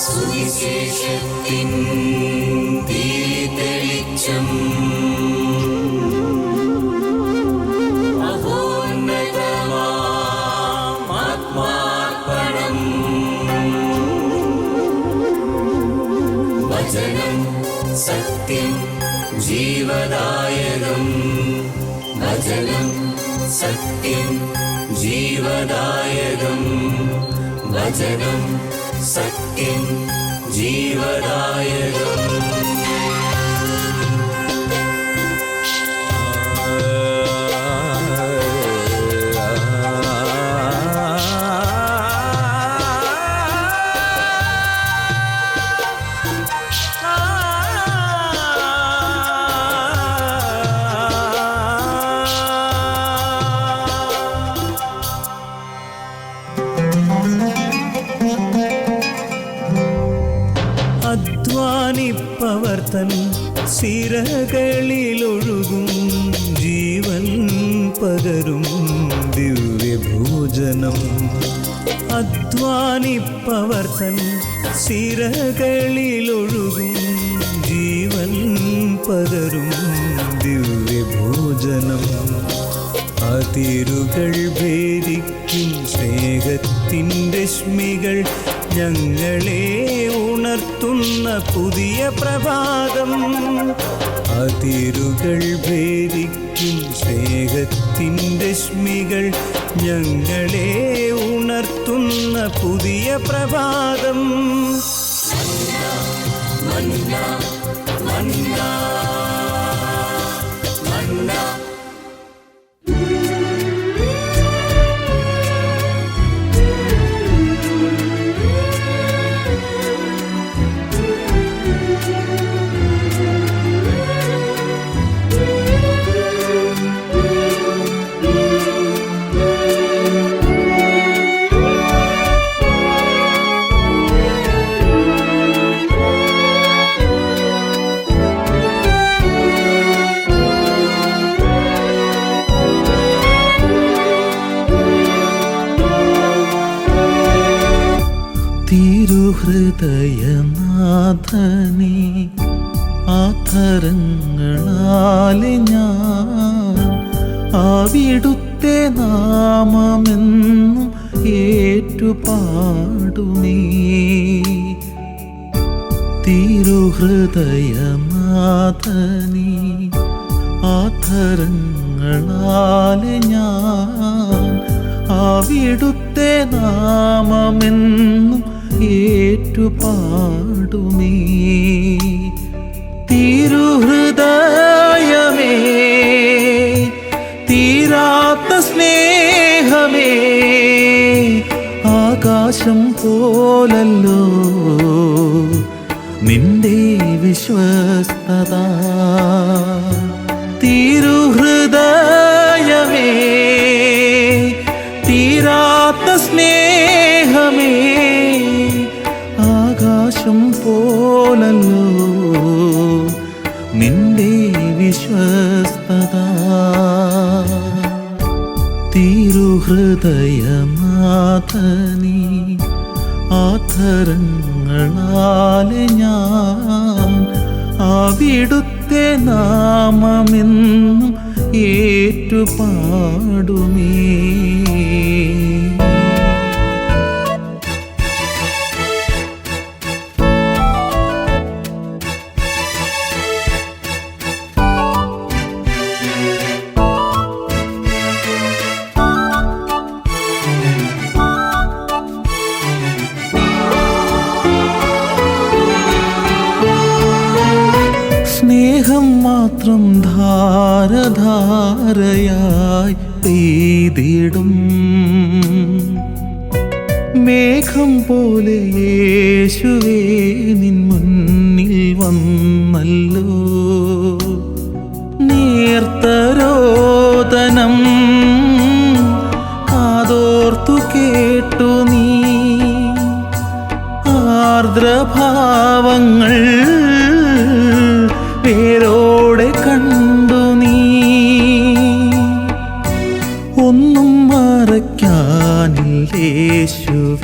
സുവിശേഷത്തിൻ തെളിച്ചം ആത്മാർപ്പണം വചനം സത്യം ജീവദായകം വചനം സത്യം ജീവദായകം വചനം സത്യം ജീവദായകം. അധ്വാനിപ്പവർത്തൻ സിരകളിലൊഴുകും ജീവൻ പകരും ദിവ്യഭോജനം. അധ്വാനിപ്പവർത്തൻ സിരകളിലൊഴുകും ജീവൻ പകരും ദിവ്യഭോജനം. അതിരുകൾ ഭേദിക്കും സ്നേഹത്തിൻ രശ്മികൾ ഞങ്ങളെ ഉണർത്തുന്ന പുതിയ പ്രഭാതം. അതിരുകൾ ഭേദിക്കും സ്നേഹത്തിൻ രശ്മികൾ ഞങ്ങളെ ഉണർത്തുന്ന പുതിയ പ്രഭാതം. മന്ന മന്ന മന്ന തിരുഹൃദയനാഥനേ, ആധരങ്ങളാലെ ഞാൻ അവിടുത്തെ നാമമെന്നും ഏറ്റുപാടുമേ. തിരുഹൃദയനാഥനേ, ആധരങ്ങളാലെ ഞാൻ അവിടുത്തെ നാമമെന്നും ഏറ്റുപാടുമേ. തിരുഹൃദയമേ, തീരാത്ത സ്നേഹമേ, ആകാശം പോലല്ലോ നിന്റെ വിശ്വസ്തത. തിരുഹൃദയമേ, തീരാത്ത സ്നേഹമേ, ആകാശം പോലല്ലോ നിന്റെ വിശ്വസ്തത. തിരുഹൃദയനാഥനേ, ആധരങ്ങളാലെ ഞാൻ അവിടുത്തെ നാമമെന്നും ഏറ്റുപാടുമേ. സ്നേഹം മാത്രം ധാരധാരയായി പെയ്തിടും മേഘം പോലെ യേശുവേ നിൻ മുന്നിൽ വന്നല്ലോ. നേർത്തരോദനം കാതോർത്തു കേട്ടു നീ, ആർദ്രഭാവങ്ങൾ പേരോടെ കണ്ടു നീ.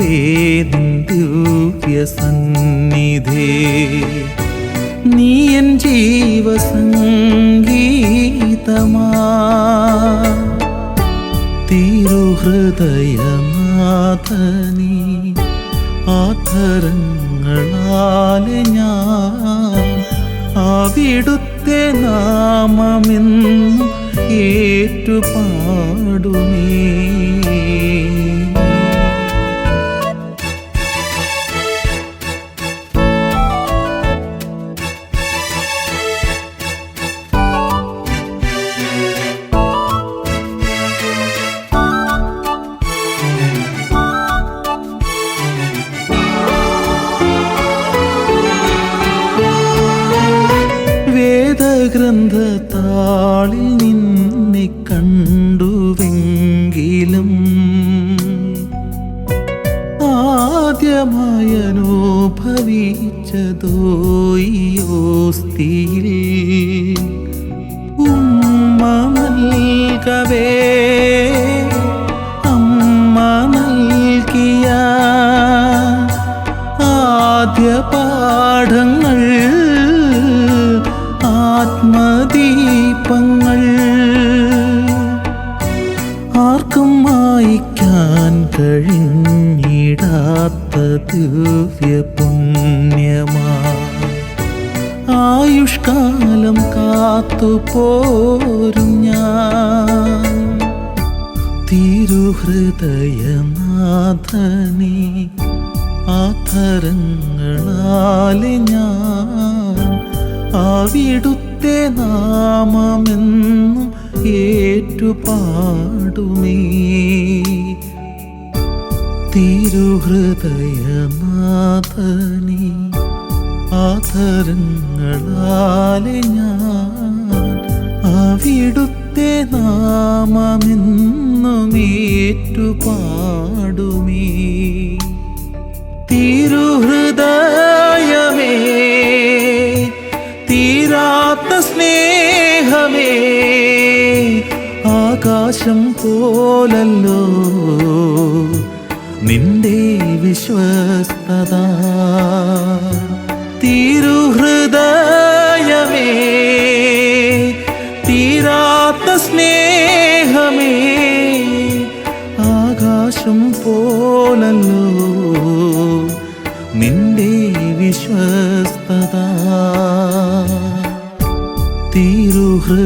നിൻ ദിവ്യസന്നിധേ. നീ എൻ ജീവസംഗീതമാ, തിരുഹൃദയനാഥനീ. ആധരങ്ങളാലെ ഞാൻ അവിടുത്തെ നാമമെന്നും ഏറ്റുപാടുമേ. ഗ്രന്ഥത്താളിൽ നിന്നെ കണ്ടുവെങ്കിലും ആദ്യമായി അനുഭവിച്ചതോ ഈ ഓസ്തിയിൽ ഉമ്മ നൽകവേ അമ്മ നൽകിയ ആദ്യ പാഠങ്ങൾ, ആത്മദീപങ്ങൾ. ആർക്കും മായ്ക്കാൻ കഴിഞ്ഞിടാത്ത ദിവ്യപുണ്യമാ ആയുഷ്കാലം കാത്തുപോരും ഞാൻ. തിരുഹൃദയനാഥനേ, ആധരങ്ങളാലെ ഞാൻ അവിടുത്തെ നാമമെന്നും ഏറ്റുപാടുമേ. തിരുഹൃദയനാഥനേ, ആധരങ്ങളാലെ ഞാൻ അവിടുത്തെ നാമമെന്നും ഏറ്റുപാടുമേ. തിരുഹൃദയമേ, തീരാത്ത സ്നേഹമേ, ആകാശം പോലല്ലോ നിന്റെ വിശ്വസ്തത. തിരുഹൃദയമേ, തീരാത്ത സ്നേഹമേ, ആകാശം പോലല്ലോ നിന്റെ വിശ്വസ്തത. തിരുഹൃദയനാഥനേ,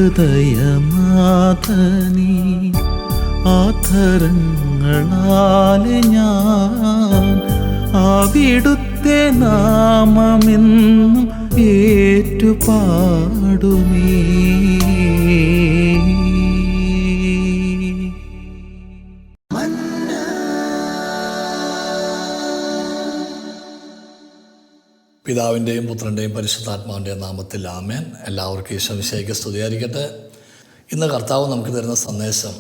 ആധരങ്ങളാലെ ഞാൻ അവിടുത്തെ നാമമെന്നും ഏറ്റുപാടുമേ. പിതാവിൻ്റെയും പുത്രൻ്റെയും പരിശുദ്ധാത്മാവിൻ്റെയും നാമത്തിൽ ആമേൻ. എല്ലാവർക്കും ഈശോമിശിഹായ്ക്ക് സ്തുതിയായിരിക്കട്ടെ. ഇന്ന് കർത്താവ് നമുക്ക് തരുന്ന സന്ദേശം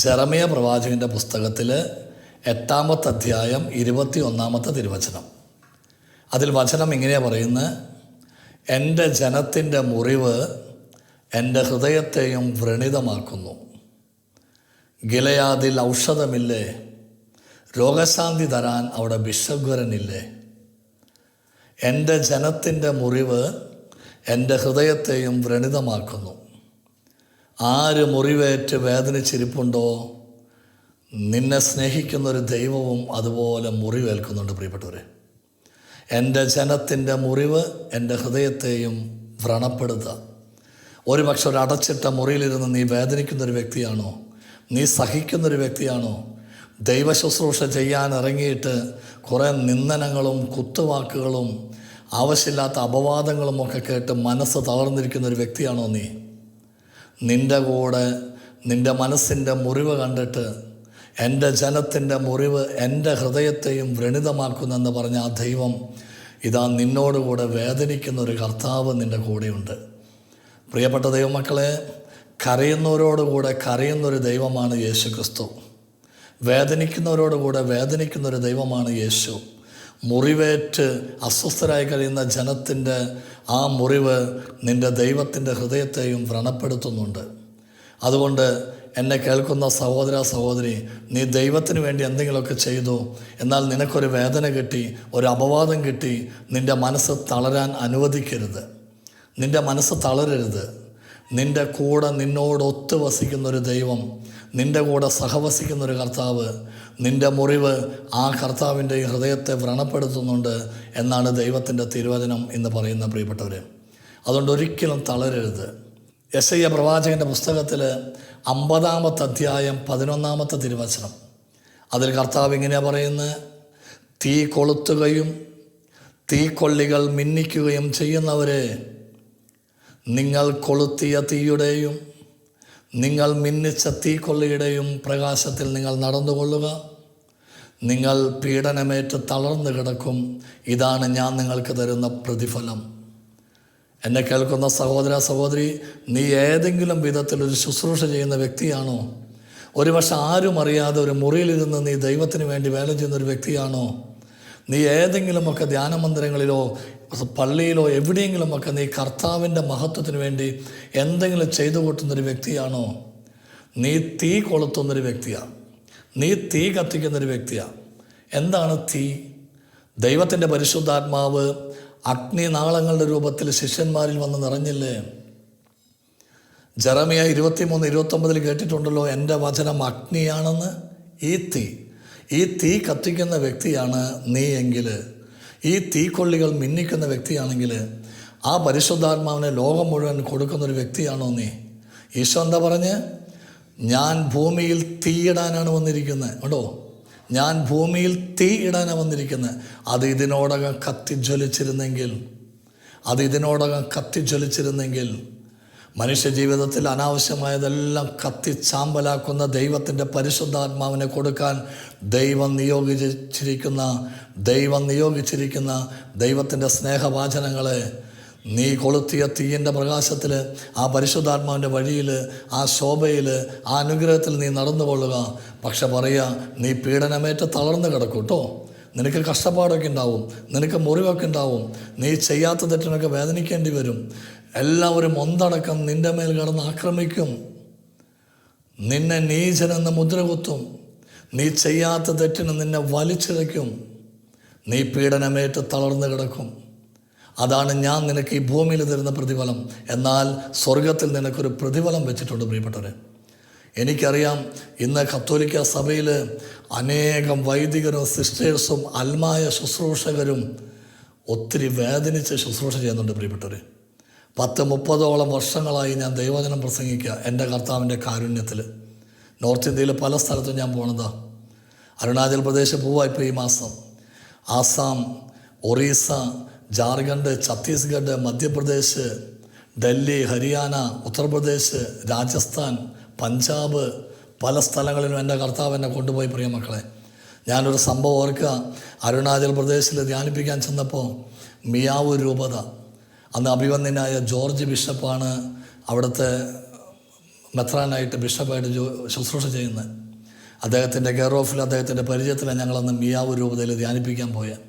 ജെറമിയ പ്രവാചകൻ്റെ പുസ്തകത്തിൽ 8-ാമത്തെ അധ്യായം 21-ാമത്തെ തിരുവചനം. അതിൽ വചനം ഇങ്ങനെയാണ് പറയുന്നത്: എൻ്റെ ജനത്തിൻ്റെ മുറിവ് എൻ്റെ ഹൃദയത്തെയും വ്രണിതമാക്കുന്നു. ഗിലെയാദിൽ ഔഷധമില്ലേ? രോഗശാന്തി തരാൻ അവിടെ ബിഷഗ്വരനില്ലേ? എൻ്റെ ജനത്തിൻ്റെ മുറിവ് എൻ്റെ ഹൃദയത്തെയും വ്രണിതമാക്കുന്നു. ആര് മുറിവേറ്റ് വേദനിച്ചിരിപ്പുണ്ടോ, നിന്നെ സ്നേഹിക്കുന്നൊരു ദൈവവും അതുപോലെ മുറിവേൽക്കുന്നുണ്ട്. പ്രിയപ്പെട്ടവരെ, എൻ്റെ ജനത്തിൻ്റെ മുറിവ് എൻ്റെ ഹൃദയത്തെയും വ്രണപ്പെടുത്തുക. ഒരുപക്ഷെ ഒരു അടച്ചിട്ട മുറിയിലിരുന്ന് നീ വേദനിക്കുന്നൊരു വ്യക്തിയാണോ? നീ സഹിക്കുന്നൊരു വ്യക്തിയാണോ? ദൈവശുശ്രൂഷ ചെയ്യാൻ ഇറങ്ങിയിട്ട് കുറേ നിന്ദനങ്ങളും കുത്തുവാക്കുകളും ആവശ്യമില്ലാത്ത അപവാദങ്ങളും ഒക്കെ കേട്ട് മനസ്സ് തളർന്നിരിക്കുന്നൊരു വ്യക്തിയാണോ നീ? നിൻ്റെ കൂടെ നിൻ്റെ മനസ്സിൻ്റെ മുറിവ് കണ്ടിട്ട് എൻ്റെ ജനത്തിൻ്റെ മുറിവ് എൻ്റെ ഹൃദയത്തെയും വ്രണിതമാക്കുന്നെന്ന് പറഞ്ഞ ആ ദൈവം ഇതാ നിന്നോടുകൂടെ വേദനിക്കുന്നൊരു കർത്താവ് നിൻ്റെ കൂടെയുണ്ട്. പ്രിയപ്പെട്ട ദൈവമക്കളെ, കരയുന്നവരോടുകൂടെ കരയുന്നൊരു ദൈവമാണ് യേശു ക്രിസ്തു. വേദനിക്കുന്നവരോടുകൂടെ വേദനിക്കുന്നൊരു ദൈവമാണ് യേശു. മുറിവേറ്റ് അസ്വസ്ഥരായി കഴിയുന്ന ജനത്തിൻ്റെ ആ മുറിവ് നിൻ്റെ ദൈവത്തിൻ്റെ ഹൃദയത്തെയും വ്രണപ്പെടുത്തുന്നുണ്ട്. അതുകൊണ്ട് എന്നെ കേൾക്കുന്ന സഹോദര സഹോദരി, നീ ദൈവത്തിന് വേണ്ടി എന്തെങ്കിലുമൊക്കെ ചെയ്തു, എന്നാൽ നിനക്കൊരു വേദന കിട്ടി, ഒരു അപവാദം കിട്ടി, നിൻ്റെ മനസ്സ് തളരാൻ അനുവദിക്കരുത്. നിൻ്റെ മനസ്സ് തളരരുത്. നിൻ്റെ കൂടെ നിന്നോടൊത്ത് വസിക്കുന്നൊരു ദൈവം, നിൻ്റെ കൂടെ സഹവസിക്കുന്നൊരു കർത്താവ്, നിൻ്റെ മുറിവ് ആ കർത്താവിൻ്റെ ഹൃദയത്തെ വ്രണപ്പെടുത്തുന്നുണ്ട് എന്നാണ് ദൈവത്തിൻ്റെ തിരുവചനം എന്ന് പറയുന്ന പ്രിയപ്പെട്ടവർ. അതുകൊണ്ട് ഒരിക്കലും തളരരുത്. യെശയ്യാ പ്രവാചകൻ്റെ പുസ്തകത്തിൽ 50-ാമത്തെ അധ്യായം 11-ാമത്തെ തിരുവചനം, അതിൽ കർത്താവ് ഇങ്ങനെയാണ് പറയുന്നത്: തീ കൊളുത്തുകയും തീക്കൊള്ളികൾ മിന്നിക്കുകയും ചെയ്യുന്നവരെ, നിങ്ങൾ കൊളുത്തിയ തീയുടെയും നിങ്ങൾ മിന്നിച്ച തീക്കൊള്ളിയുടെയും പ്രകാശത്തിൽ നിങ്ങൾ നടന്നുകൊള്ളുക. നിങ്ങൾ പീഡനമേറ്റ് തളർന്നു കിടക്കും. ഇതാണ് ഞാൻ നിങ്ങൾക്ക് തരുന്ന പ്രതിഫലം. എന്നെ കേൾക്കുന്ന സഹോദര സഹോദരി, നീ ഏതെങ്കിലും വിധത്തിലൊരു ശുശ്രൂഷ ചെയ്യുന്ന വ്യക്തിയാണോ? ഒരുപക്ഷെ ആരും അറിയാതെ ഒരു മുറിയിലിരുന്ന് നീ ദൈവത്തിന് വേണ്ടി വേല ചെയ്യുന്നൊരു വ്യക്തിയാണോ? നീ ഏതെങ്കിലുമൊക്കെ ധ്യാനമന്ദിരങ്ങളിലോ പള്ളിയിലോ എവിടെയെങ്കിലുമൊക്കെ നീ കർത്താവിൻ്റെ മഹത്വത്തിന് വേണ്ടി എന്തെങ്കിലും ചെയ്തു കൂട്ടുന്നൊരു വ്യക്തിയാണോ? നീ തീ കൊളുത്തുന്നൊരു വ്യക്തിയാണ്. നീ തീ കത്തിക്കുന്നൊരു വ്യക്തിയാണ്. എന്താണ് തീ? ദൈവത്തിൻ്റെ പരിശുദ്ധാത്മാവ് അഗ്നിനാളങ്ങളുടെ രൂപത്തിൽ ശിഷ്യന്മാരിൽ വന്ന് നിറഞ്ഞില്ലേ? ജെറമിയ 23:29 കേട്ടിട്ടുണ്ടല്ലോ, എൻ്റെ വചനം അഗ്നിയാണെന്ന്. ഈ തീ കത്തിക്കുന്ന വ്യക്തിയാണ് നീ എങ്കിൽ, ഈ തീക്കൊള്ളികൾ മിന്നിക്കുന്ന വ്യക്തിയാണെങ്കിൽ, ആ പരിശുദ്ധാത്മാവിനെ ലോകം മുഴുവൻ കൊടുക്കുന്നൊരു വ്യക്തിയാണോ നീ? ഈശോ എന്താ പറഞ്ഞ്? ഞാൻ ഭൂമിയിൽ തീയിടാനാണ് വന്നിരിക്കുന്നത്. കേട്ടോ, ഞാൻ ഭൂമിയിൽ തീ ഇടാനാണ് വന്നിരിക്കുന്നത്. അത് ഇതിനോടകം കത്തിജ്വലിച്ചിരുന്നെങ്കിൽ മനുഷ്യ ജീവിതത്തിൽ അനാവശ്യമായതെല്ലാം കത്തിച്ചാമ്പലാക്കുന്ന ദൈവത്തിൻ്റെ പരിശുദ്ധാത്മാവിനെ കൊടുക്കാൻ ദൈവം നിയോഗിച്ചിരിക്കുന്ന ദൈവത്തിൻ്റെ സ്നേഹവാചനങ്ങളെ നീ കൊളുത്തിയ തീയിൻ്റെ പ്രകാശത്തിൽ, ആ പരിശുദ്ധാത്മാവിൻ്റെ വഴിയിൽ, ആ ശോഭയിൽ, ആ അനുഗ്രഹത്തിൽ നീ നടന്നുകൊള്ളുക. പക്ഷെ പറയുക, നീ പീഡനമേറ്റ് തളർന്നു കിടക്കും കേട്ടോ. നിനക്ക് കഷ്ടപ്പാടൊക്കെ ഉണ്ടാവും, നിനക്ക് മുറിവൊക്കെ ഉണ്ടാവും, നീ ചെയ്യാത്ത തെറ്റിനൊക്കെ വേദനിക്കേണ്ടി വരും. എല്ലാവരും ഒന്നടക്കം നിൻ്റെ മേൽ കിടന്ന് ആക്രമിക്കും, നിന്നെ നീചനെന്ന് മുദ്ര കുത്തും, നീ ചെയ്യാത്ത തെറ്റിന് നിന്നെ വലിച്ചിഴയ്ക്കും, നീ പീഡനമേറ്റ് തളർന്നു കിടക്കും. അതാണ് ഞാൻ നിനക്ക് ഈ ഭൂമിയിൽ തരുന്ന പ്രതിഫലം. എന്നാൽ സ്വർഗത്തിൽ നിനക്കൊരു പ്രതിഫലം വെച്ചിട്ടുണ്ട് പ്രിയപ്പെട്ടവരെ. എനിക്കറിയാം, ഇന്ന് കത്തോലിക്ക സഭയിൽ അനേകം വൈദികരും സിസ്റ്റേഴ്സും അൽമായ ശുശ്രൂഷകരും ഒത്തിരി വേദനിച്ച് ശുശ്രൂഷ ചെയ്യുന്നുണ്ട് പ്രിയപ്പെട്ടവർ. 10-30ഓളം വർഷങ്ങളായി ഞാൻ ദൈവവചനം പ്രസംഗിക്കുക എൻ്റെ കർത്താവിൻ്റെ കാരുണ്യത്തിൽ. നോർത്ത് ഇന്ത്യയിൽ പല സ്ഥലത്തും ഞാൻ പോണതാ. അരുണാചൽ പ്രദേശ് പോവാ ഇപ്പോൾ ഈ മാസം. ആസാം, ഒറീസ, ജാർഖണ്ഡ്, ഛത്തീസ്ഗഡ്, മധ്യപ്രദേശ്, ഡൽഹി, ഹരിയാന, ഉത്തർപ്രദേശ്, രാജസ്ഥാൻ, പഞ്ചാബ്, പല സ്ഥലങ്ങളിലും എൻ്റെ കർത്താവ് എന്നെ കൊണ്ടുപോയി. പ്രിയ മക്കളെ, ഞാനൊരു സംഭവം ഓർക്കുക. അരുണാചൽ പ്രദേശിൽ ധ്യാനിപ്പിക്കാൻ ചെന്നപ്പോൾ മിയാവൂർ രൂപത, അന്ന് അഭിവന്ദനായ ജോർജ് ബിഷപ്പാണ് അവിടുത്തെ മെത്രാനായിട്ട് ബിഷപ്പായിട്ട് ശുശ്രൂഷ ചെയ്യുന്നത്. അദ്ദേഹത്തിൻ്റെ കെയർ ഓഫിൽ, അദ്ദേഹത്തിൻ്റെ പരിചയത്തിലാണ് ഞങ്ങളന്ന് മിയാവൂർ രൂപതയിൽ ധ്യാനിപ്പിക്കാൻ പോയത്.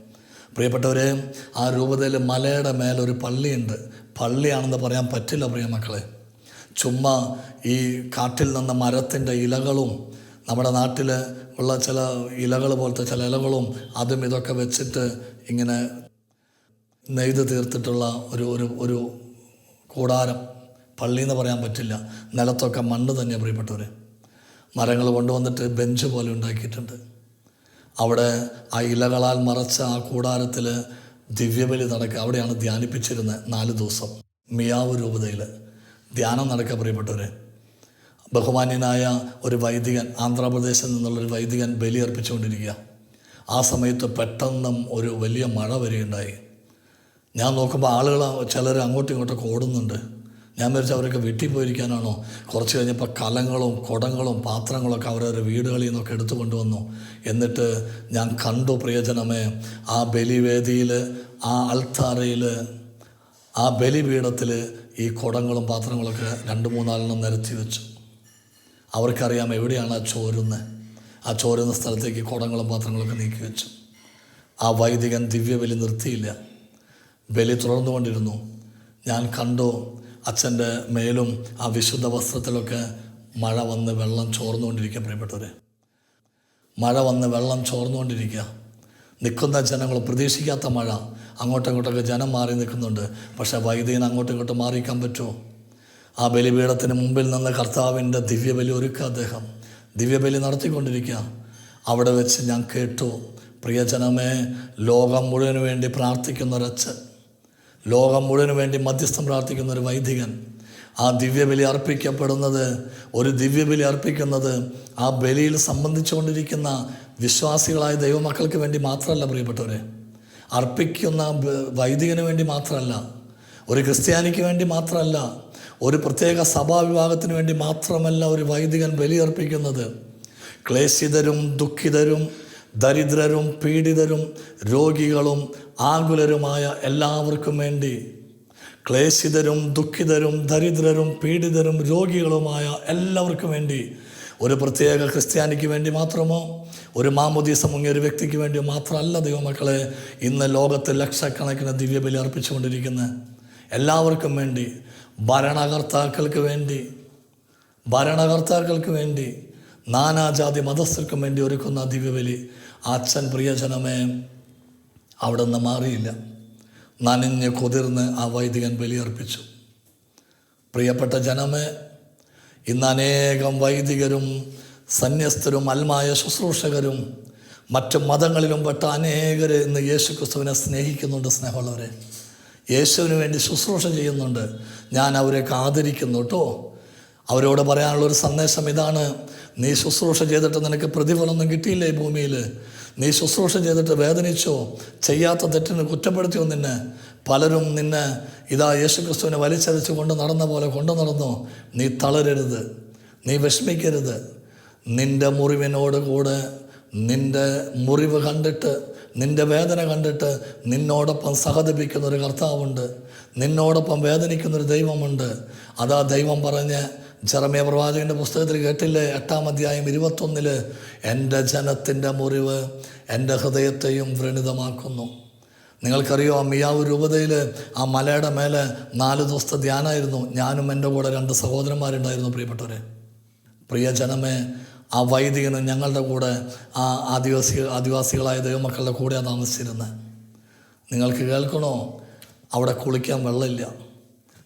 പ്രിയപ്പെട്ടവരെ, ആ രൂപതയിൽ മലയുടെ മേലൊരു പള്ളിയുണ്ട്. പള്ളിയാണെന്ന് പറയാൻ പറ്റില്ല പ്രിയ മക്കളെ. ചുമ്മാ ഈ കാട്ടിൽ നിന്ന് മരത്തിൻ്റെ ഇലകളും നമ്മുടെ നാട്ടിൽ ഉള്ള ചില ഇലകൾ പോലത്തെ ചില ഇലകളും അതും ഇതൊക്കെ വെച്ചിട്ട് ഇങ്ങനെ നെയ്ത് തീർത്തിട്ടുള്ള ഒരു കൂടാരം. പള്ളി എന്ന് പറയാൻ പറ്റില്ല. നിലത്തൊക്കെ മണ്ണ് തന്നെയാണ് പ്രിയപ്പെട്ടവർ. മരങ്ങൾ കൊണ്ടുവന്നിട്ട് ബെഞ്ച് പോലെ ഉണ്ടാക്കിയിട്ടുണ്ട്. അവിടെ ആ ഇലകളാൽ മറച്ച ആ കൂടാരത്തിൽ ദിവ്യബലി നടക്കുക. അവിടെയാണ് ധ്യാനിപ്പിച്ചിരുന്നത് 4 ദിവസം. മിയാവൂർ രൂപതയിൽ ധ്യാനം നടക്കുക പ്രിയപ്പെട്ടവരെ. ബഹുമാന്യനായ ഒരു വൈദികൻ, ആന്ധ്രാപ്രദേശിൽ നിന്നുള്ളൊരു വൈദികൻ ബലി അർപ്പിച്ചുകൊണ്ടിരിക്കുക. ആ സമയത്ത് പെട്ടെന്നും ഒരു വലിയ മഴ വരികയുണ്ടായി. ഞാൻ നോക്കുമ്പോൾ ആളുകൾ ചിലർ അങ്ങോട്ടും ഇങ്ങോട്ടൊക്കെ ഓടുന്നുണ്ട്. ഞാൻ വിചാരിച്ചു അവരൊക്കെ വീട്ടിൽ പോയിരിക്കാനാണോ. കുറച്ച് കഴിഞ്ഞപ്പോൾ കലങ്ങളും കുടങ്ങളും പാത്രങ്ങളൊക്കെ അവരവരുടെ വീടുകളിൽ നിന്നൊക്കെ എടുത്തു കൊണ്ടുവന്നു. എന്നിട്ട് ഞാൻ കണ്ടു പ്രിയജനമേ, ആ ബലിവേദിയിൽ, ആ അൾത്താരയിൽ, ആ ബലിപീഠത്തിൽ ഈ കുടങ്ങളും പാത്രങ്ങളൊക്കെ 2-3 നിരത്തി വെച്ചു. അവർക്കറിയാം എവിടെയാണ് ആ ചോരുന്നത്. ആ ചോരുന്ന സ്ഥലത്തേക്ക് കുടങ്ങളും പാത്രങ്ങളൊക്കെ നീക്കി വെച്ചു. ആ വൈദികൻ ദിവ്യബലി നിർത്തിയില്ല, ബലി തുടർന്നുകൊണ്ടിരുന്നു. ഞാൻ കണ്ടു അച്ഛൻ്റെ മേലും ആ വിശുദ്ധ വസ്ത്രത്തിലൊക്കെ മഴ വന്ന് വെള്ളം ചോർന്നുകൊണ്ടിരിക്കുക പ്രിയപ്പെട്ടവരെ. മഴ വന്ന് വെള്ളം ചോർന്നുകൊണ്ടിരിക്കുക. നിൽക്കുന്ന ജനങ്ങൾ പ്രതീക്ഷിക്കാത്ത മഴ. അങ്ങോട്ടും ഇങ്ങോട്ടൊക്കെ ജനം മാറി നിൽക്കുന്നുണ്ട്. പക്ഷേ വൈദികൻ അങ്ങോട്ടും ഇങ്ങോട്ടും മാറിക്കാൻ പറ്റുമോ? ആ ബലിപീഠത്തിന് മുമ്പിൽ നിന്ന് കർത്താവിൻ്റെ ദിവ്യബലി ഒരുക്കുക. അദ്ദേഹം ദിവ്യബലി നടത്തിക്കൊണ്ടിരിക്കുക. അവിടെ വെച്ച് ഞാൻ കേട്ടു, പ്രിയജനമേ, ലോകം മുഴുവന് വേണ്ടി പ്രാർത്ഥിക്കുന്നൊരച്ഛൻ, ലോകം മുഴുവന് വേണ്ടി മധ്യസ്ഥം പ്രാർത്ഥിക്കുന്നൊരു വൈദികൻ, ആ ദിവ്യബലി അർപ്പിക്കപ്പെടുന്നത്, ഒരു ദിവ്യബലി അർപ്പിക്കുന്നത് ആ ബലിയിൽ സംബന്ധിച്ചുകൊണ്ടിരിക്കുന്ന വിശ്വാസികളായ ദൈവമക്കൾക്ക് വേണ്ടി മാത്രമല്ല പ്രിയപ്പെട്ടവരെ. അർപ്പിക്കുന്ന വൈദികന് വേണ്ടി മാത്രമല്ല, ഒരു ക്രിസ്ത്യാനിക്ക് വേണ്ടി മാത്രമല്ല, ഒരു പ്രത്യേക സഭാവിഭാഗത്തിന് വേണ്ടി മാത്രമല്ല ഒരു വൈദികൻ ബലിയർപ്പിക്കുന്നത്. ക്ലേശിതരും ദുഃഖിതരും ദരിദ്രരും പീഡിതരും രോഗികളും ആകുലരുമായ എല്ലാവർക്കും വേണ്ടി, ക്ലേശിതരും ദുഃഖിതരും ദരിദ്രരും പീഡിതരും രോഗികളുമായ എല്ലാവർക്കും വേണ്ടി, ഒരു പ്രത്യേക ക്രിസ്ത്യാനിക്ക് വേണ്ടി മാത്രമോ ഒരു മാമോദീസ മുങ്ങിയ ഒരു വ്യക്തിക്ക് വേണ്ടിയോ മാത്രമല്ല ദൈവമക്കളെ ഇന്ന് ലോകത്ത് ലക്ഷക്കണക്കിന് ദിവ്യബലി അർപ്പിച്ചുകൊണ്ടിരിക്കുന്നത്. എല്ലാവർക്കും വേണ്ടി, ഭരണകർത്താക്കൾക്ക് വേണ്ടി, നാനാജാതി മതസ്ഥർക്കും വേണ്ടി ഒരുക്കുന്ന ദിവ്യബലി അച്ഛൻ, പ്രിയജനമേ, അവിടെ നിന്ന് മാറിയില്ല. നനഞ്ഞ് കുതിർന്ന് ആ വൈദികൻ ബലിയർപ്പിച്ചു. പ്രിയപ്പെട്ട ജനമേ, ഇന്ന് അനേകം വൈദികരും സന്യസ്തരും അൽമായ ശുശ്രൂഷകരും മറ്റു മതങ്ങളിലും പെട്ട അനേകർ ഇന്ന് യേശുക്രിസ്തുവിനെ സ്നേഹിക്കുന്നുണ്ട്. സ്നേഹമുള്ളവരെ, യേശുവിന് വേണ്ടി ശുശ്രൂഷ ചെയ്യുന്നുണ്ട്. ഞാൻ അവരെയൊക്കെ ആദരിക്കുന്നു കേട്ടോ. അവരോട് പറയാനുള്ളൊരു സന്ദേശം ഇതാണ്: നീ ശുശ്രൂഷ ചെയ്തിട്ട് നിനക്ക് പ്രതിഫലമൊന്നും കിട്ടിയില്ലേ ഈ ഭൂമിയിൽ? നീ ശുശ്രൂഷ ചെയ്തിട്ട് വേദനിച്ചോ? ചെയ്യാത്ത തെറ്റിന് കുറ്റപ്പെടുത്തിയോ നിന്നെ? പലരും നിന്നെ ഇതാ യേശുക്രിസ്തുവിനെ വലിച്ചരച്ച് കൊണ്ട് നടന്ന പോലെ കൊണ്ടു നടന്നോ? നീ തളരരുത്, നീ വിഷമിക്കരുത്. നിൻ്റെ മുറിവിനോട് കൂടെ, നിൻ്റെ മുറിവ് കണ്ടിട്ട്, നിൻ്റെ വേദന കണ്ടിട്ട് നിന്നോടൊപ്പം സഹതപിക്കുന്നൊരു കർത്താവുണ്ട്, നിന്നോടൊപ്പം വേദനിക്കുന്നൊരു ദൈവമുണ്ട്. അതാ ദൈവം പറഞ്ഞ് ജെറമ്യാ പ്രവാചകൻ്റെ പുസ്തകത്തിൽ കേട്ടില്ലേ, 8-ാം അധ്യായം 21 എൻ്റെ ജനത്തിൻ്റെ മുറിവ് എൻ്റെ ഹൃദയത്തെയും വ്രണിതമാക്കുന്നു. നിങ്ങൾക്കറിയോ, ആ മിയാവ് രൂപതയിൽ ആ മലയുടെ മേലെ 4 ദിവസത്തെ ധ്യാനമായിരുന്നു. ഞാനും എൻ്റെ കൂടെ 2 സഹോദരന്മാരുണ്ടായിരുന്നു. പ്രിയപ്പെട്ടവരെ, പ്രിയജനമേ, ആ വൈദികനും ഞങ്ങളുടെ കൂടെ ആ ആദിവാസികളായ ദൈവമക്കളുടെ കൂടെയാണ് താമസിച്ചിരുന്നത്. നിങ്ങൾക്ക് കേൾക്കണോ, അവിടെ കുളിക്കാൻ വെള്ളമില്ല.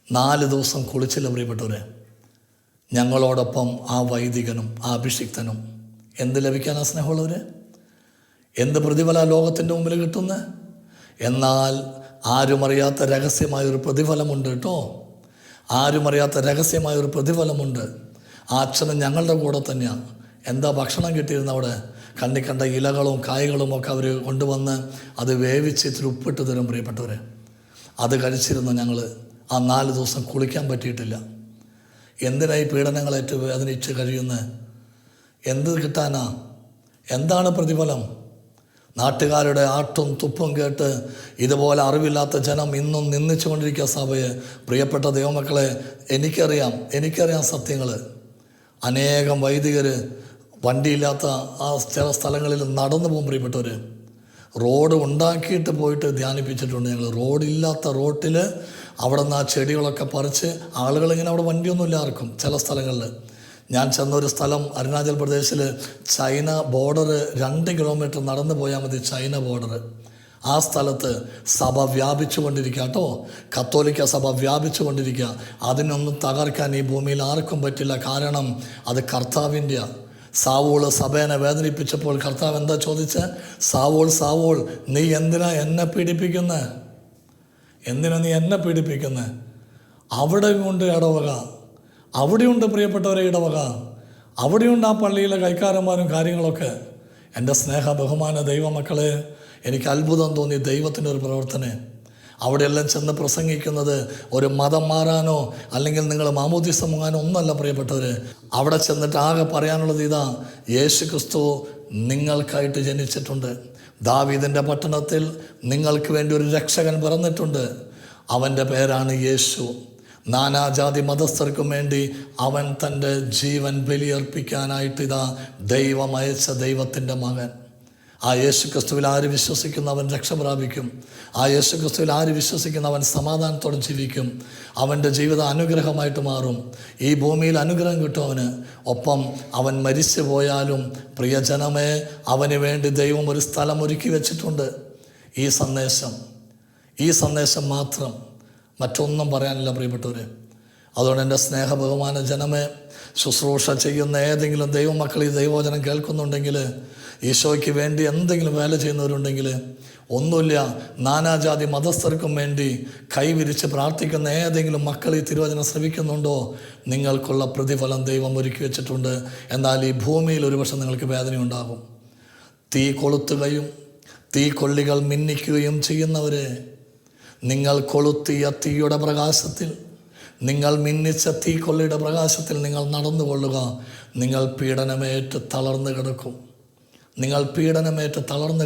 4 ദിവസം കുളിച്ചില്ല പ്രിയപ്പെട്ടവരെ. ഞങ്ങളോടൊപ്പം ആ വൈദികനും ആ അഭിഷിക്തനും എന്ത് ലഭിക്കാനാ സ്നേഹമുള്ളവർ? എന്ത് പ്രതിഫല ലോകത്തിൻ്റെ മുമ്പിൽ കിട്ടുന്നത്? എന്നാൽ ആരുമറിയാത്ത രഹസ്യമായൊരു പ്രതിഫലമുണ്ട് കേട്ടോ. ആരുമറിയാത്ത രഹസ്യമായൊരു പ്രതിഫലമുണ്ട്. ആ അച്ഛനും ഞങ്ങളുടെ കൂടെ തന്നെയാണ്. എന്താ ഭക്ഷണം കിട്ടിയിരുന്ന അവിടെ? കണ്ട ഇലകളും കായ്കളും ഒക്കെ അവർ കൊണ്ടുവന്ന് അത് വേവിച്ച് ഇത്തിരി ഉപ്പിട്ട് തരും പ്രിയപ്പെട്ടവരെ. അത് കഴിച്ചിരുന്നു ഞങ്ങൾ. ആ 4 ദിവസം കുളിക്കാൻ പറ്റിയിട്ടില്ല. എന്തിനായി പീഡനങ്ങളേറ്റ് വേദനിച്ച് കഴിയുന്നത്? എന്ത് കിട്ടാനാ? എന്താണ് പ്രതിഫലം? നാട്ടുകാരുടെ ആട്ടും തുപ്പും കേട്ട് ഇതുപോലെ അറിവില്ലാത്ത ജനം ഇന്നും നിന്ദിച്ചു കൊണ്ടിരിക്കുക സഭയെ. പ്രിയപ്പെട്ട ദൈവമക്കളെ, എനിക്കറിയാം സത്യങ്ങൾ. അനേകം വൈദികർ വണ്ടിയില്ലാത്ത ആ ചില സ്ഥലങ്ങളിൽ നടന്നു പോകും പ്രിയപ്പെട്ടവർ. റോഡ് ഉണ്ടാക്കിയിട്ട് പോയിട്ട് ധ്യാനിപ്പിച്ചിട്ടുണ്ട് ഞങ്ങൾ. റോഡില്ലാത്ത റോട്ടിൽ അവിടെ നിന്ന് ആ ചെടികളൊക്കെ പറിച്ച് ആളുകളിങ്ങനെ, അവിടെ വണ്ടിയൊന്നുമില്ല ആർക്കും. ചില സ്ഥലങ്ങളിൽ ഞാൻ ചെന്നൊരു സ്ഥലം അരുണാചൽ പ്രദേശിൽ ചൈന ബോർഡർ 2 കിലോമീറ്റർ നടന്നു പോയാൽ മതി, ചൈന ബോർഡർ. ആ സ്ഥലത്ത് സഭ വ്യാപിച്ചു കൊണ്ടിരിക്കുക കേട്ടോ. കത്തോലിക്ക സഭ വ്യാപിച്ചു കൊണ്ടിരിക്കുക. അതിനൊന്നും തകർക്കാൻ ഈ ഭൂമിയിൽ ആർക്കും പറ്റില്ല. കാരണം അത് കർത്താവിൻ്റെയാണ്. സാവൂൾ സഭേനെ വേദനിപ്പിച്ചപ്പോൾ കർത്താവ് എന്താ ചോദിച്ചത്? സാവൂൾ, നീ എന്തിനാ എന്നെ പീഡിപ്പിക്കുന്നത്? നീ എന്നെ പീഡിപ്പിക്കുന്നത്? അവിടെയുണ്ട് ഇടവക, അവിടെയുണ്ട് പ്രിയപ്പെട്ടവരെ ഇടവക, അവിടെയുണ്ട് ആ പള്ളിയിലെ കൈക്കാരന്മാരും കാര്യങ്ങളൊക്കെ. എൻ്റെ സ്നേഹ ബഹുമാന ദൈവമക്കളെ, എനിക്ക് അത്ഭുതം തോന്നി ദൈവത്തിൻ്റെ ഒരു പ്രവർത്തനം. അവിടെയെല്ലാം ചെന്ന് പ്രസംഗിക്കുന്നത് ഒരു മതം മാറാനോ അല്ലെങ്കിൽ നിങ്ങൾ മാമോദീസ മുങ്ങാനോ ഒന്നല്ല പ്രിയപ്പെട്ടവർ. അവിടെ ചെന്നിട്ട് ആകെ പറയാനുള്ളത് ഇതാ: യേശു ക്രിസ്തു നിങ്ങൾക്കായിട്ട് ജനിച്ചിട്ടുണ്ട്. ദാവീദിൻ്റെ പട്ടണത്തിൽ നിങ്ങൾക്ക് വേണ്ടി ഒരു രക്ഷകൻ പിറന്നിട്ടുണ്ട്. അവൻ്റെ പേരാണ് യേശു. നാനാജാതി മതസ്ഥർക്കും വേണ്ടി അവൻ തൻ്റെ ജീവൻ ബലിയർപ്പിക്കാനായിട്ട് ഇതാ ദൈവം അയച്ച ദൈവത്തിൻ്റെ മകൻ. ആ യേശു ക്രിസ്തുവിൽ ആര് വിശ്വസിക്കുന്നവൻ രക്ഷ പ്രാപിക്കും. ആ യേശു ക്രിസ്തുവിൽ ആര് വിശ്വസിക്കുന്നവൻ സമാധാനത്തോടെ ജീവിക്കും. അവൻ്റെ ജീവിതം അനുഗ്രഹമായിട്ട് മാറും. ഈ ഭൂമിയിൽ അനുഗ്രഹം കിട്ടും അവന്. ഒപ്പം അവൻ മരിച്ചു പോയാലും പ്രിയജനമേ, അവന് വേണ്ടി ദൈവം ഒരു സ്ഥലം ഒരുക്കി വെച്ചിട്ടുണ്ട്. ഈ സന്ദേശം മാത്രം, മറ്റൊന്നും പറയാനില്ല പ്രിയപ്പെട്ടവർ. അതുകൊണ്ട് എൻ്റെ സ്നേഹ ബഹുമാന ജനമേ, ശുശ്രൂഷ ചെയ്യുന്ന ഏതെങ്കിലും ദൈവമക്കൾ ഈ ദൈവവചനം കേൾക്കുന്നുണ്ടെങ്കിൽ, ഈശോയ്ക്ക് വേണ്ടി എന്തെങ്കിലും വേല ചെയ്യുന്നവരുണ്ടെങ്കിൽ, ഒന്നുമില്ല, നാനാജാതി മതസ്ഥർക്കും വേണ്ടി കൈവിരിച്ച് പ്രാർത്ഥിക്കുന്ന ഏതെങ്കിലും മക്കൾ ഈ തിരുവചനം ശ്രവിക്കുന്നുണ്ടോ, നിങ്ങൾക്കുള്ള പ്രതിഫലം ദൈവം ഒരുക്കി വെച്ചിട്ടുണ്ട്. എന്നാൽ ഈ ഭൂമിയിൽ ഒരുപക്ഷെ നിങ്ങൾക്ക് വേദനയുണ്ടാകും. തീ കൊളുത്തുകയും തീ കൊള്ളികൾ മിന്നിക്കുകയും ചെയ്യുന്നവരെ, നിങ്ങൾ കൊളുത്തിയ തീയുടെ പ്രകാശത്തിൽ, നിങ്ങൾ മിന്നിച്ച തീ കൊള്ളിയുടെ പ്രകാശത്തിൽ നിങ്ങൾ നടന്നുകൊള്ളുക. നിങ്ങൾ പീഡനമേറ്റ് തളർന്നു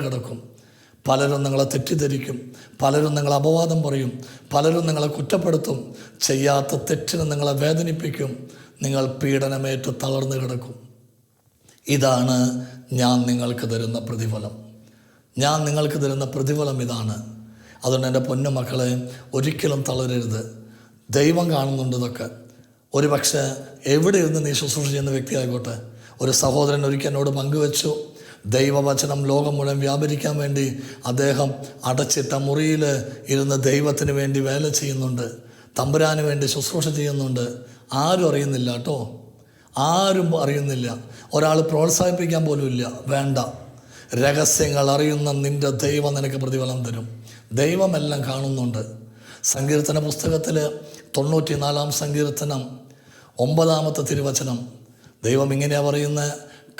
കിടക്കും. പലരും നിങ്ങളെ തെറ്റിദ്ധരിക്കും, പലരും നിങ്ങളെ അപവാദം പറയും, പലരും നിങ്ങളെ കുറ്റപ്പെടുത്തും, ചെയ്യാത്ത തെറ്റിന് നിങ്ങളെ വേദനിപ്പിക്കും. നിങ്ങൾ പീഡനമേറ്റ് തളർന്നു കിടക്കും. ഇതാണ് ഞാൻ നിങ്ങൾക്ക് തരുന്ന പ്രതിഫലം. ഇതാണ്. അതുകൊണ്ട് എൻ്റെ പൊന്നു മക്കളെ, ഒരിക്കലും തളരരുത്. ദൈവം കാണുന്നുണ്ട് ഇതൊക്കെ. ഒരു പക്ഷേ എവിടെ ഇരുന്ന് നീ ശുശ്രൂഷ ചെയ്യുന്ന വ്യക്തിയായിക്കോട്ടെ, ഒരു സഹോദരൻ ഒരിക്കൽ എന്നോട് പങ്കുവെച്ചു, ദൈവവചനം ലോകം മുഴുവൻ വ്യാപരിക്കാൻ വേണ്ടി അദ്ദേഹം അടച്ചിട്ട മുറിയിൽ ഇരുന്ന് ദൈവത്തിന് വേണ്ടി വേല ചെയ്യുന്നുണ്ട്, തമ്പുരാന് വേണ്ടി ശുശ്രൂഷ ചെയ്യുന്നുണ്ട്. ആരും അറിയുന്നില്ല കേട്ടോ, ആരും അറിയുന്നില്ല. ഒരാൾ പ്രോത്സാഹിപ്പിക്കാൻ പോലും ഇല്ല. വേണ്ട, രഹസ്യങ്ങൾ അറിയുന്ന നിൻ്റെ ദൈവം നിനക്ക് പ്രതിഫലം തരും. ദൈവമെല്ലാം കാണുന്നുണ്ട്. സങ്കീർത്തന പുസ്തകത്തിൽ 94-ാം സങ്കീർത്തനം 9-ാമത്തെ തിരുവചനം ദൈവം ഇങ്ങനെയാണ് പറയുന്നത്: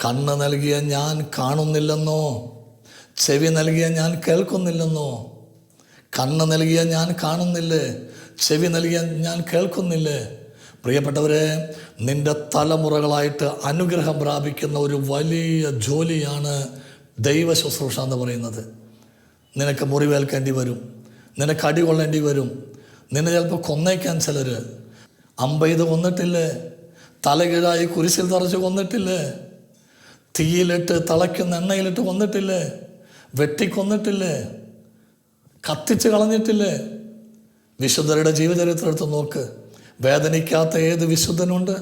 കണ്ണ് നൽകിയ ഞാൻ കാണുന്നില്ലെന്നോ, ചെവി നൽകിയ ഞാൻ കേൾക്കുന്നില്ലെന്നോ. കണ്ണ് നൽകിയ ഞാൻ കാണുന്നില്ലേ, ചെവി നൽകിയ ഞാൻ കേൾക്കുന്നില്ലേ. പ്രിയപ്പെട്ടവരെ, നിൻ്റെ തലമുറകളായിട്ട് അനുഗ്രഹം പ്രാപിക്കുന്ന ഒരു വലിയ ജോലിയാണ് ദൈവ ശുശ്രൂഷ എന്ന് പറയുന്നത്. നിനക്ക് മുറിവേൽക്കേണ്ടി വരും, നിനക്ക് അടി കൊള്ളേണ്ടി വരും, നിന്നെ ചിലപ്പോൾ കൊന്നേക്കാൻ ചിലർ. അമ്പെയ്ത് കൊന്നിട്ടില്ലേ, തലകീഴായി കുരിശിൽ തറച്ച് കൊന്നിട്ടില്ലേ, തീയിലിട്ട് തിളയ്ക്കുന്ന എണ്ണയിലിട്ട് കൊന്നിട്ടില്ലേ, വെട്ടിക്കൊന്നിട്ടില്ലേ, കത്തിച്ച് കളഞ്ഞിട്ടില്ലേ. വിശുദ്ധരുടെ ജീവചരിത്രം എടുത്ത് നോക്ക്. വേദനിക്കാത്ത ഏത് വിശുദ്ധനുണ്ട്?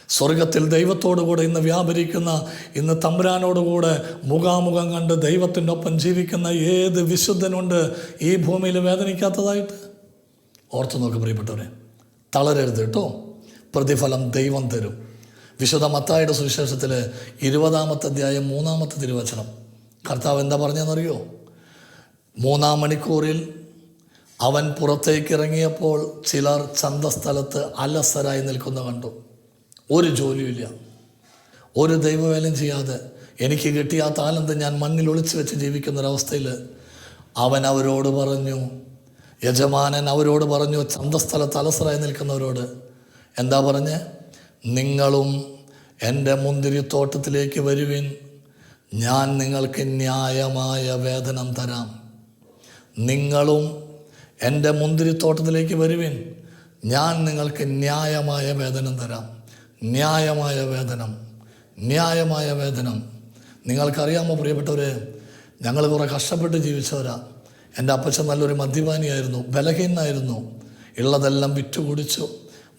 സ്വർഗത്തിൽ ദൈവത്തോടുകൂടെ ഇന്ന് വ്യാപരിക്കുന്ന, ഇന്ന് തമ്പുരാനോടുകൂടെ മുഖാമുഖം കണ്ട് ദൈവത്തിൻ്റെ ഒപ്പം ജീവിക്കുന്ന ഏത് വിശുദ്ധനുണ്ട് ഈ ഭൂമിയിൽ വേദനിക്കാത്തതായിട്ട്? ഓർത്തു നോക്ക് പ്രിയപ്പെട്ടവരെ, തളരരുത് കേട്ടോ. പ്രതിഫലം ദൈവം തരും. വിശുദ്ധ മത്തായിയുടെ സുവിശേഷത്തിൽ 20-ാമത്തെ അധ്യായം 3-ാമത്തെ തിരുവചനം കർത്താവ് എന്താ പറഞ്ഞതെന്നറിയോ? 3-ാം മണിക്കൂറിൽ അവൻ പുറത്തേക്ക് ഇറങ്ങിയപ്പോൾ ചിലർ ചന്തസ്ഥലത്ത് അലസരായി നിൽക്കുന്ന കണ്ടു. ഒരു ജോലിയില്ല, ഒരു ദൈവവേലയും ചെയ്യാതെ എനിക്ക് കിട്ടിയ ആ താലന്ത് ഞാൻ മണ്ണിൽ ഒളിച്ചു വെച്ച് ജീവിക്കുന്നൊരവസ്ഥയിൽ അവൻ അവരോട് പറഞ്ഞു, യജമാനൻ അവരോട് പറഞ്ഞു, ചന്തസ്ഥലത്ത് അലസരായി നിൽക്കുന്നവരോട് എന്താ പറഞ്ഞ്? നിങ്ങളും എൻ്റെ മുന്തിരിത്തോട്ടത്തിലേക്ക് വരുവിൻ, ഞാൻ നിങ്ങൾക്ക് ന്യായമായ വേതനം തരാം. നിങ്ങളും എൻ്റെ മുന്തിരിത്തോട്ടത്തിലേക്ക് വരുവിൻ, ഞാൻ നിങ്ങൾക്ക് ന്യായമായ വേതനം തരാം. ന്യായമായ വേതനം. നിങ്ങൾക്കറിയാമോ പ്രിയപ്പെട്ടവരെ, ഞങ്ങൾ കുറേ കഷ്ടപ്പെട്ട് ജീവിച്ചവരാ. എൻ്റെ അപ്പച്ചൻ നല്ലൊരു മദ്യപാനിയായിരുന്നു, ബലഹീനായിരുന്നു. ഉള്ളതെല്ലാം വിറ്റുകുടിച്ചു,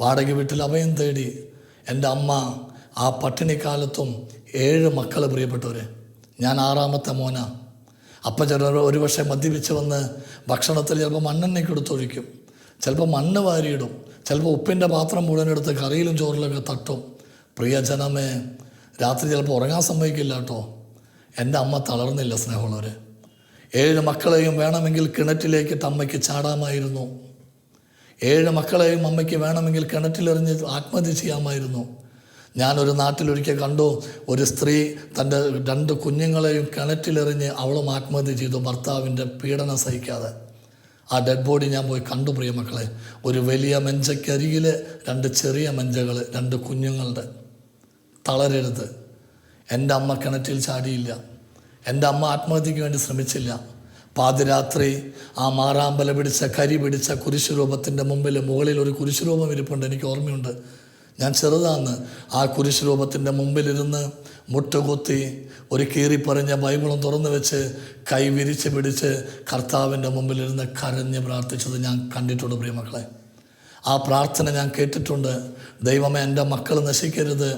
വാടക വീട്ടിൽ അഭയം തേടി. എൻ്റെ അമ്മ ആ പട്ടിണിക്കാലത്തും 7 മക്കൾ പ്രിയപ്പെട്ടവരെ. ഞാൻ 6-ാമത്തെ മോനാ. അപ്പച്ചൻ ഒരുപക്ഷെ മദ്യപിച്ച് വന്ന് ഭക്ഷണത്തിൽ ചിലപ്പോൾ മണ്ണെണ്ണയ്ക്ക് എടുത്തൊഴിക്കും, ചിലപ്പോൾ മണ്ണ് വാരിയിടും, ചിലപ്പോൾ ഉപ്പിൻ്റെ പാത്രം മുഴുവൻ എടുത്ത് കറിയിലും ചോറിലൊക്കെ തട്ടും. പ്രിയജനമേ, രാത്രി ചിലപ്പോൾ ഉറങ്ങാൻ സമ്മതിക്കില്ല കേട്ടോ. എൻ്റെ അമ്മ തളർന്നില്ല സ്നേഹമുള്ളവർ. 7 മക്കളെയും വേണമെങ്കിൽ കിണറ്റിലേക്കിട്ട് അമ്മയ്ക്ക് ചാടാമായിരുന്നു. 7 മക്കളെയും അമ്മയ്ക്ക് വേണമെങ്കിൽ കിണറ്റിലെറിഞ്ഞ് ആത്മഹത്യ ചെയ്യാമായിരുന്നു. ഞാനൊരു നാട്ടിലൊരിക്കൽ കണ്ടു, ഒരു സ്ത്രീ തൻ്റെ 2 കുഞ്ഞുങ്ങളെയും കിണറ്റിലെറിഞ്ഞ് അവളും ആത്മഹത്യ ചെയ്തു, ഭർത്താവിൻ്റെ പീഡനം സഹിക്കാതെ. ആ ഡെഡ് ബോഡി ഞാൻ പോയി കണ്ടു പ്രിയമക്കളെ. ഒരു വലിയ മഞ്ചക്കരികിൽ 2 ചെറിയ മഞ്ചകൾ, 2 കുഞ്ഞുങ്ങളുടെ. തളരരുത്. എൻ്റെ അമ്മ കിണറ്റിൽ ചാടിയില്ല, എൻ്റെ അമ്മ ആത്മഹത്യക്ക് വേണ്ടി ശ്രമിച്ചില്ല. പാതിരാത്രി ആ മാറാമ്പല പിടിച്ച കരി പിടിച്ച കുരിശുരൂപത്തിൻ്റെ മുകളിൽ ഒരു കുരിശുരൂപം ഇരിപ്പുണ്ട്, എനിക്ക് ഓർമ്മയുണ്ട്. ഞാൻ ചെറുതാന്ന് ആ കുരിശുരൂപത്തിൻ്റെ മുമ്പിലിരുന്ന് മുട്ടുകുത്തി ഒരു കീറിപ്പറിഞ്ഞ ബൈബിളും തുറന്നു വെച്ച് കൈ വിരിച്ച് പിടിച്ച് കർത്താവിൻ്റെ മുമ്പിലിരുന്ന് കരഞ്ഞ് പ്രാർത്ഥിച്ചത് ഞാൻ കണ്ടിട്ടുണ്ട് പ്രിയമക്കളെ. ആ പ്രാർത്ഥന ഞാൻ കേട്ടിട്ടുണ്ട്. ദൈവമേ, എൻ്റെ മക്കൾ നശിക്കരുത്,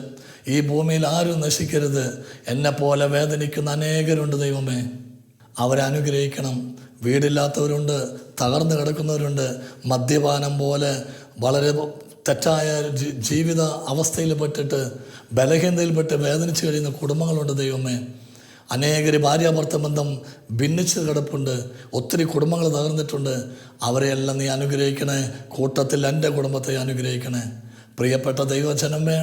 ഈ ഭൂമിയിൽ ആരും നശിക്കരുത്, എന്നെപ്പോലെ വേദനിക്കുന്ന അനേകരുണ്ട് ദൈവമേ, അവരെ അനുഗ്രഹിക്കണം. വീടില്ലാത്തവരുണ്ട്, തകർന്നു കിടക്കുന്നവരുണ്ട്, മദ്യപാനം പോലെ വളരെ തെറ്റായ ജീവിത അവസ്ഥയിൽ പെട്ടിട്ട് ബലഹീനതയിൽപ്പെട്ട് വേദനിച്ച് കഴിയുന്ന കുടുംബങ്ങളുണ്ട് ദൈവമേ. അനേകർ ഭാര്യാഭർത്ത ബന്ധം ഭിന്നിച്ച് കിടപ്പുണ്ട്, ഒത്തിരി കുടുംബങ്ങൾ തകർന്നിട്ടുണ്ട്. അവരെയെല്ലാം നീ അനുഗ്രഹിക്കണേ, കൂട്ടത്തിൽ എൻ്റെ കുടുംബത്തെ അനുഗ്രഹിക്കണേ. പ്രിയപ്പെട്ട ദൈവജനമേ,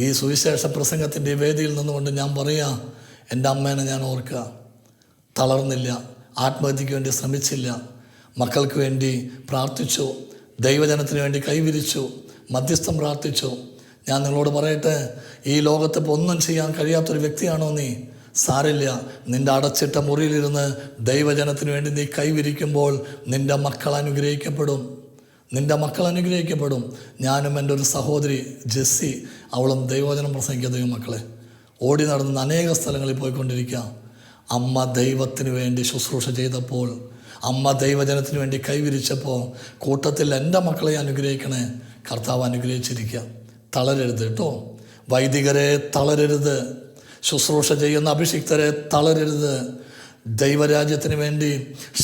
ഈ സുവിശേഷ പ്രസംഗത്തിൻ്റെ വേദിയിൽ നിന്നുകൊണ്ട് ഞാൻ പറയാം, എൻ്റെ അമ്മേനെ ഞാൻ ഓർക്കുക. തളർന്നില്ല, ആത്മഹത്യക്ക് വേണ്ടി ശ്രമിച്ചില്ല, മക്കൾക്ക് വേണ്ടി പ്രാർത്ഥിച്ചു, ദൈവജനത്തിന് വേണ്ടി കൈവിരിച്ചു, മധ്യസ്ഥം പ്രാർത്ഥിച്ചു. ഞാൻ നിങ്ങളോട് പറയട്ടെ, ഈ ലോകത്ത് ഇപ്പോൾ ഒന്നും ചെയ്യാൻ കഴിയാത്തൊരു വ്യക്തിയാണോ നീ? സാരില്ല, നിൻ്റെ അടച്ചിട്ട മുറിയിലിരുന്ന് ദൈവജനത്തിന് വേണ്ടി നീ കൈവിരിക്കുമ്പോൾ നിൻ്റെ മക്കൾ അനുഗ്രഹിക്കപ്പെടും, നിൻ്റെ മക്കൾ അനുഗ്രഹിക്കപ്പെടും. ഞാനും എൻ്റെ ഒരു സഹോദരി ജെസ്സി, അവളും ദൈവവചനം പ്രസംഗിക്കുക. ദൈവമക്കളെ, ഓടി നടന്ന് അനേക സ്ഥലങ്ങളിൽ പോയിക്കൊണ്ടിരിക്കുക. അമ്മ ദൈവത്തിന് വേണ്ടി ശുശ്രൂഷ ചെയ്തപ്പോൾ, അമ്മ ദൈവജനത്തിന് വേണ്ടി കൈവിരിച്ചപ്പോൾ കൂട്ടത്തിൽ എൻ്റെ മക്കളെ അനുഗ്രഹിക്കണേ. കർത്താവ് അനുഗ്രഹിച്ചിരിക്കുക. തളരരുത് കേട്ടോ, വൈദികരെ തളരരുത്, ശുശ്രൂഷ ചെയ്യുന്ന അഭിഷിക്തരെ തളരരുത്. ദൈവരാജ്യത്തിന് വേണ്ടി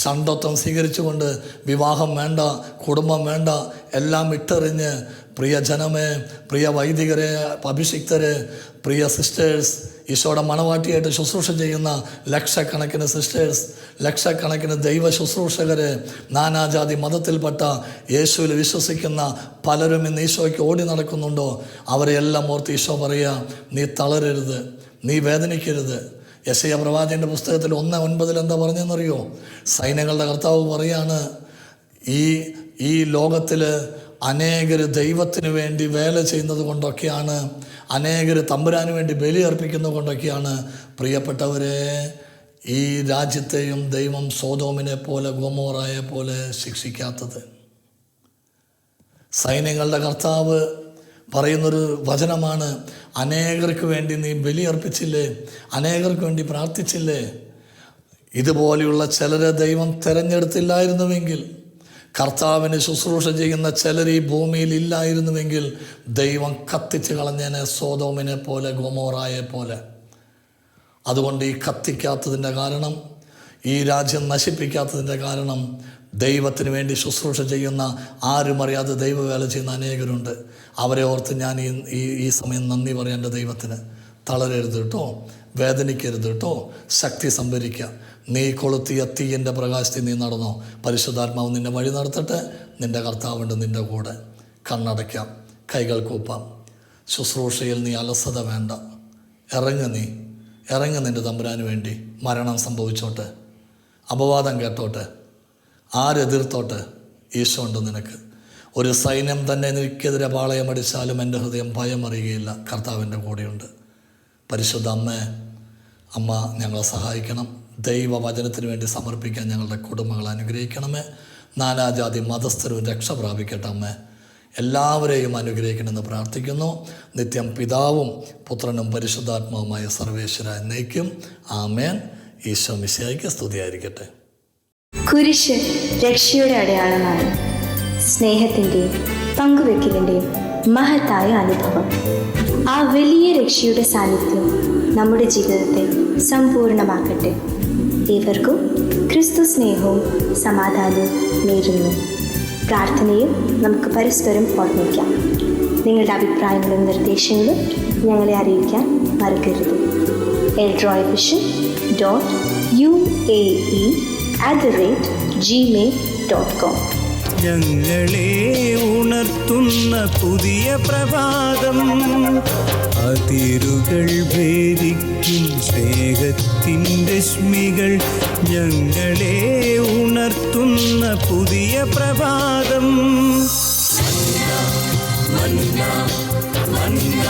ഷണ്ഡത്വം സ്വീകരിച്ചുകൊണ്ട് വിവാഹം വേണ്ട, കുടുംബം വേണ്ട, എല്ലാം ഇട്ടെറിഞ്ഞ് പ്രിയ ജനമേ, പ്രിയ വൈദികരെ, അഭിഷിക്തരെ, പ്രിയ സിസ്റ്റേഴ്സ്, ഈശോയുടെ മണവാട്ടിയായിട്ട് ശുശ്രൂഷ ചെയ്യുന്ന ലക്ഷക്കണക്കിന് സിസ്റ്റേഴ്സ്, ലക്ഷക്കണക്കിന് ദൈവ ശുശ്രൂഷകരെ, നാനാജാതി മതത്തിൽപ്പെട്ട യേശുവിൽ വിശ്വസിക്കുന്ന പലരും ഇന്ന് ഈശോയ്ക്ക് ഓടി നടക്കുന്നുണ്ടോ? അവരെയെല്ലാം ഓർത്ത് ഈശോ പറയുക, നീ തളരരുത്, നീ വേദനിക്കരുത്. യെശയ്യാ പ്രവാചകൻ്റെ പുസ്തകത്തിൽ 1:9 എന്താ പറഞ്ഞെന്നറിയോ? സൈന്യങ്ങളുടെ കർത്താവ് പറയാണ്, ഈ ലോകത്തിൽ അനേകർ ദൈവത്തിന് വേണ്ടി വേല ചെയ്യുന്നത് കൊണ്ടൊക്കെയാണ്, അനേകർ തമ്പുരാന് വേണ്ടി ബലി അർപ്പിക്കുന്നത് കൊണ്ടൊക്കെയാണ് പ്രിയപ്പെട്ടവരെ ഈ രാജ്യത്തെയും ദൈവം സോദോമിനെ പോലെ ഗൊമോറയെ പോലെ ശിക്ഷിക്കാത്തത്. സൈന്യങ്ങളുടെ കർത്താവ് പറയുന്നൊരു വചനമാണ്, അനേകർക്ക് വേണ്ടി നീ ബലി അർപ്പിച്ചില്ലേ, അനേകർക്ക് വേണ്ടി പ്രാർത്ഥിച്ചില്ലേ? ഇതുപോലെയുള്ള ചിലരെ ദൈവം തിരഞ്ഞെടുത്തില്ലായിരുന്നുവെങ്കിൽ, കർത്താവിന് ശുശ്രൂഷ ചെയ്യുന്ന ചിലർ ഈ ഭൂമിയിൽ ഇല്ലായിരുന്നുവെങ്കിൽ ദൈവം കത്തിച്ച് കളഞ്ഞേനെ സോദോമിനെ പോലെ ഗൊമോറയെ പോലെ. അതുകൊണ്ട് ഈ കത്തിക്കാത്തതിൻ്റെ കാരണം, ഈ രാജ്യം നശിപ്പിക്കാത്തതിൻ്റെ കാരണം, ദൈവത്തിന് വേണ്ടി ശുശ്രൂഷ ചെയ്യുന്ന, ആരും അറിയാതെ ദൈവവേല ചെയ്യുന്ന അനേകരുണ്ട്. അവരെ ഓർത്ത് ഞാൻ ഈ സമയം നന്ദി പറയാം എൻ്റെ ദൈവത്തിന്. തളരരുത് കേട്ടോ, വേദനിക്കരുത് കേട്ടോ, ശക്തി സംഭരിക്കുക. നീ കൊളുത്തിയ തീയിൻ്റെ പ്രകാശത്തിൽ നീ നടന്നോ. പരിശുദ്ധാത്മാവ് നിന്നെ വഴി നടത്തട്ടെ. നിൻ്റെ കർത്താവുണ്ട് നിൻ്റെ കൂടെ. കണ്ണടയ്ക്കാം, കൈകൾ കൂപ്പാം. ശുശ്രൂഷയിൽ നീ അലസത വേണ്ട. ഇറങ്ങ നിൻ്റെ തമ്പുരാന് വേണ്ടി. മരണം സംഭവിച്ചോട്ടെ, അപവാദം കേട്ടോട്ടെ, ആരെതിർത്തോട്ടെ, ഈശോ ഉണ്ട് നിനക്ക്. ഒരു സൈന്യം തന്നെ നിനക്കെതിരെ പാളയമടിച്ചാലും എൻ്റെ ഹൃദയം ഭയം അറിയുകയില്ല, കർത്താവിൻ്റെ കൂടെയുണ്ട്. പരിശുദ്ധ അമ്മ ഞങ്ങളെ സഹായിക്കണം. ദൈവവചനത്തിന് വേണ്ടി സമർപ്പിക്കാൻ ഞങ്ങളുടെ കുടുംബങ്ങളെ അനുഗ്രഹിക്കണമേ. നാനാജാതി മതസ്ഥരും രക്ഷ പ്രാപിക്കട്ടെ അമ്മേ. എല്ലാവരെയും അനുഗ്രഹിക്കണമെന്ന് പ്രാർത്ഥിക്കുന്നു. നിത്യം പിതാവും പുത്രനും പരിശുദ്ധാത്മാവുമായ സർവേശ്വര എന്നേക്കും ആമേൻ. ഈശോ മിശിഹായ്ക്ക് സ്തുതിയായിരിക്കട്ടെ. കുരിശ് രക്ഷയുടെ അടയാളമാണ്. സ്നേഹത്തിൻ്റെയും പങ്കുവെക്കലിൻ്റെയും മഹത്തായ അനുഭവം. ആ വലിയ രക്ഷയുടെ സാന്നിധ്യം നമ്മുടെ ജീവിതത്തെ സമ്പൂർണ്ണമാക്കട്ടെ. ഏവർക്കും ക്രിസ്തു സ്നേഹവും സമാധാനവും നേരുന്നു. പ്രാർത്ഥനയിൽ നമുക്ക് പരസ്പരം ഓർമ്മിക്കാം. നിങ്ങളുടെ അഭിപ്രായങ്ങളും നിർദ്ദേശങ്ങളും ഞങ്ങളെ അറിയിക്കാൻ മറക്കരുത്. eldroyvision.uae@gmail.com. ഞങ്ങളെ ഉണർത്തുന്ന പുതിയ പ്രഭാതം, അതിരുകൾ ഭേദിക്കും സ്നേഹത്തിൻ്റെ രശ്മികൾ. ഞങ്ങളെ ഉണർത്തുന്ന പുതിയ പ്രഭാതം. മന്ന